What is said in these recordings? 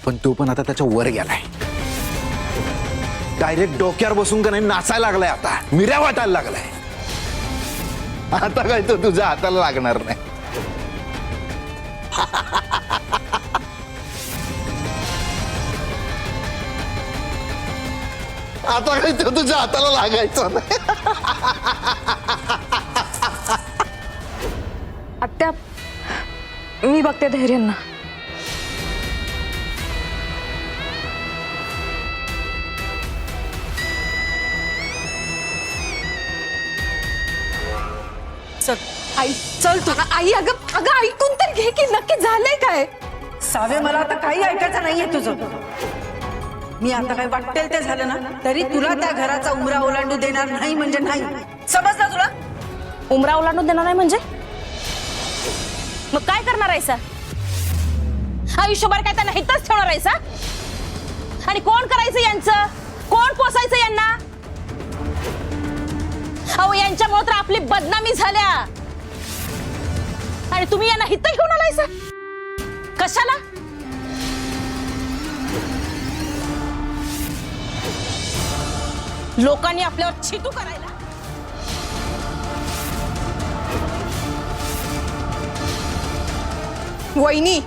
पण तो पण आता त्याच्या वर गेलाय, डायरेक्ट डोक्यावर बसून का नाही नाचायला लागलाय, आता मिऱ्या वाटायला लागलाय. आता काय तो तुझ्या हाताला लागणार नाही. आता काय तो तुझ्या हाताला लागायचं नाही. आत्या, मी बघते धैर्यांना. चल आई, चल तू. आई, अगं अगं ऐकून तर घे की नक्की झालंय काय. सावे, मला आता काही ऐकायचं नाहीये तुझं. मी आता काय वाटेल ते झालं ना तरी तुला त्या घराचा उमरा ओलांडू देणार नाही म्हणजे नाही. समजलं तुला? उमरा ओलांडून देणार नाही म्हणजे मग काय करणार आहे सा? आयुष्यभर काय त्यांना हितच ठेवणार आहे सा? आणि कोण करायचं यांचं? कोण पोसायचं यांना? अहो, यांच्यामुळे तर आपली बदनामी झाल्या. आणि तुम्ही यांना हित घेऊन आलाय सा? कशाला? लोकांनी आपल्यावर छितू करायला. वहिनी,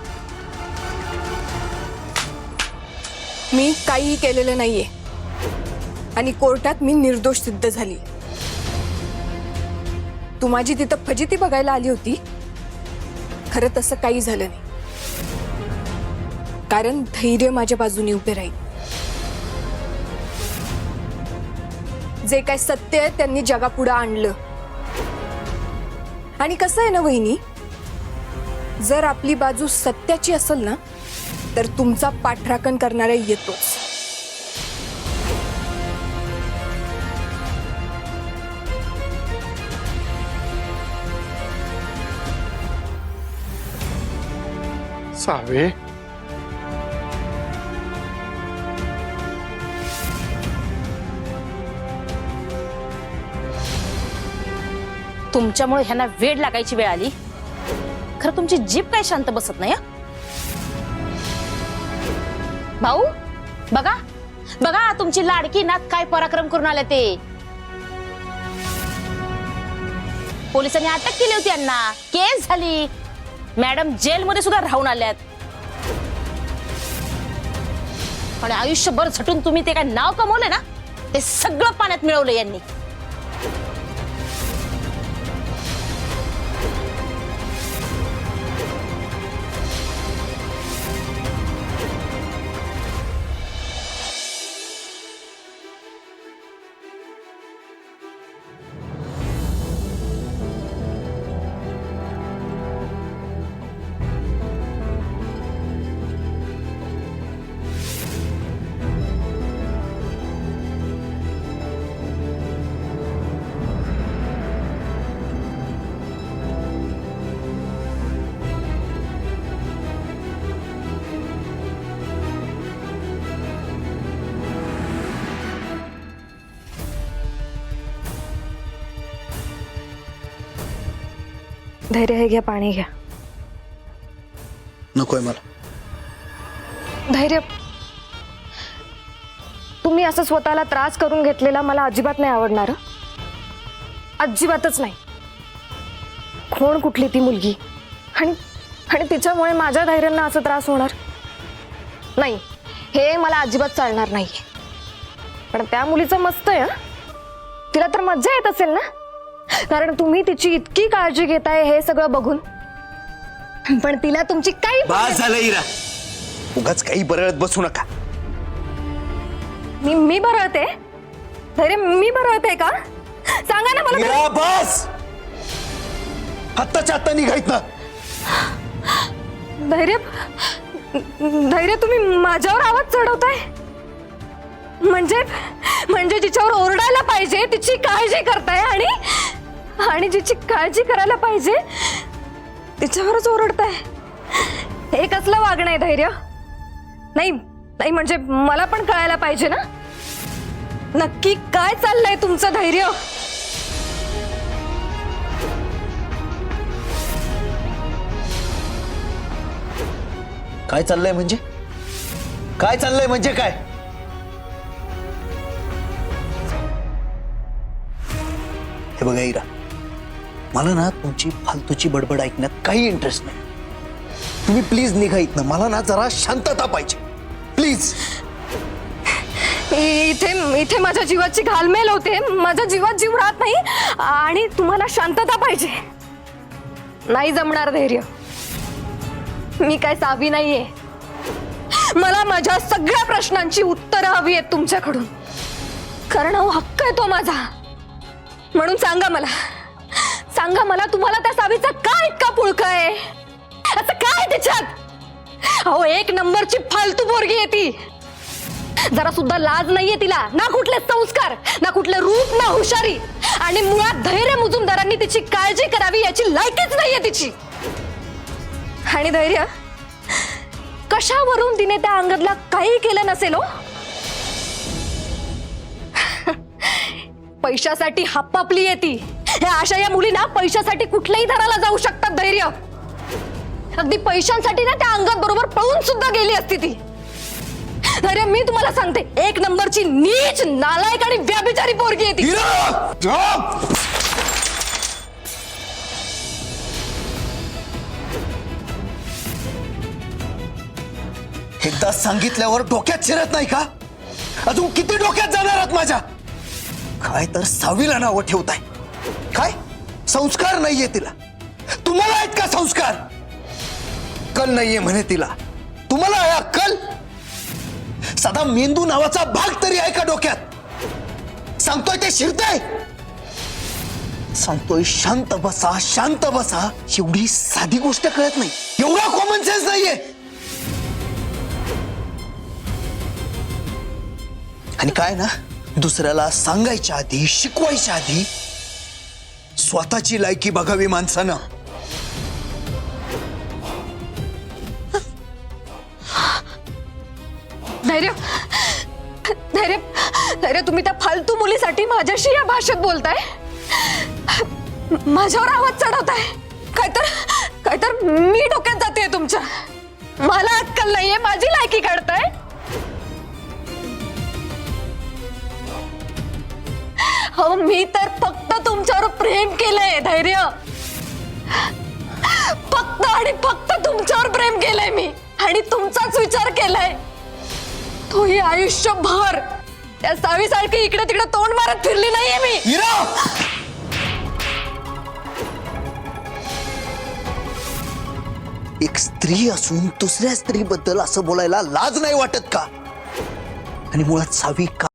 मी काहीही केलेलं नाहीये आणि कोर्टात मी निर्दोष सिद्ध झाली. तू माझी तिथं फजिती बघायला आली होती, खरं तसं काही झालं नाही. कारण धैर्य माझ्या बाजूने उभे राहील. जे काय सत्य आहे त्यांनी जगापुढे आणलं. आणि कसं आहे ना वहिनी, जर आपली बाजू सत्याची असेल ना तर तुमचा पाठराखण करणारा येतोच. सावे, तुमच्यामुळे ह्यांना वेड लागायची वेळ आली. खरं तुमची जीभ काय शांत बसत नाही. भाऊ, बघा बघा तुमची लाडकी नात काय पराक्रम करून आले ते. पोलिसांनी अटक केली होती यांना, केस झाली. मॅडम जेलमध्ये सुद्धा राहून आल्यात. आणि आयुष्यभर झटून तुम्ही ते काय नाव कमवले ना, ते सगळं पाण्यात मिळवलं यांनी. धैर्य, हे घ्या, पाणी घ्या. नकोय मला. धैर्य, तुम्ही असं स्वतःला त्रास करून घेतलेला मला अजिबात नाही आवडणार. अजिबातच नाही. कोण कुठली ती मुलगी आणि आणि तिच्यामुळे माझ्या धैर्यांना असं त्रास होणार नाही, हे मला अजिबात चालणार नाही. पण त्या मुलीचं मस्त आहे. तिला तर मज्जा येत असेल ना, कारण तुम्ही तिची इतकी काळजी घेताय हे सगळं बघून. पण तिला तुमची काही बस झालं इरा, उगाच काही बरळत बसू नका. मी बरळते? धैर्य, मी बरळते का? सांगा ना मला. इरा, बस. आत्ताच्या आत्ता निघायत ना. धैर्य, धैर्य, तुम्ही माझ्यावर आवाज चढवताय. म्हणजे जिच्यावर ओरडायला पाहिजे तिची काळजी करताय आणि जिची काळजी करायला पाहिजे तिच्यावरच ओरडताय. हे कसलं वागणं आहे धैर्य? नाही नाही, म्हणजे मला पण कळायला पाहिजे ना नक्की काय चाललंय तुमचं. धैर्य, काय चाललंय म्हणजे? काय चाललंय म्हणजे काय? हे बघा इरा, मला ना तुमची फालतूची बडबड ऐकण्यात काही इंटरेस्ट नाही. तुम्ही प्लीज निघा इथनं. मला ना जरा शांतता पाहिजे, प्लीज. इथे इथे माझ्या जीवाची घालमेल होते, माझ्या जीवात जीव राहत नाही आणि तुम्हाला शांतता पाहिजे. नाही जमणार धैर्य. मी काय सावी नाहीये. मला माझ्या सगळ्या प्रश्नांची उत्तरं हवी आहेत तुमच्याकडून, कारण हक्क आहे तो माझा. म्हणून सांगा मला तुम्हाला त्या सावीचा काय इतका पुळका आहे? असं काय त्याच्यात? अहो, एक नंबरची फालतू पोरगी आहे ती. जरा सुद्धा लाज नाहीये तिला, ना कुठले संस्कार, ना कुठले रूप, ना हुशारी, आणि मुळात धैर्य मुजुमदारांनी तिची काळजी करावी याची लायकीच नाहीये तिची. आणि धैर्य, कशावरून तिने त्या अंगदला काही केलं नसेल हो? पैशासाठी हापापली आहे ती. या मुली ना पैशासाठी कुठल्याही थराला जाऊ शकतात धैर्य. अगदी पैशांसाठी ना त्या अंगद बरोबर पळून सुद्धा गेली असती ती. धैर्य, मी तुम्हाला सांगते, एक नंबरची नीच, नालायक आणि व्याभिचारी पोरगी आहे ती. एकदा सांगितल्यावर डोक्यात शिरत नाही का? अजून किती डोक्यात जाणार आहात माझ्या? काय तर सावीला नावं ठेवताय. काय संस्कार नाहीये तिला? तुम्हाला आहेत का संस्कार? अक्कल नाहीये म्हणे तिला. तुम्हाला आहे अक्कल? साधा मेंदू नावाचा भाग तरी आहे का डोक्यात? सांगतोय ते शिरतंय. सांगतोय शांत बसा, शांत बसा. एवढी साधी गोष्ट कळत नाही, एवढा कॉमन सेन्स नाहीये. आणि काय ना, दुसऱ्याला सांगायच्या आधी, शिकवायच्या आधी स्वतःची लायकी बघावी माणसानं. धैर्य, धैर्य, धैर्य, तुम्ही त्या फालतू मुलीसाठी माझ्याशी या भाषेत बोलताय? माझ्यावर आवाज चढवताय? काय तर मी डोक्यात जाते तुमच्या. मला अक्कल नाहीये, माझी लायकी काढताय? हो, मी तर फक्त तुमच्यावर प्रेम केलंय धैर्य. फक्त आणि फक्त तुमच्यावर प्रेम केलंय मी, आणि तुमचाच विचार केलाय. तोही आयुष्यभर. त्या सावीसारखी इकडे तिकडे तोंड मारत फिरली नाहीये मी. एक स्त्री असून दुसऱ्या स्त्रीबद्दल असं बोलायला लाज नाही वाटत का? आणि मुळात सावी का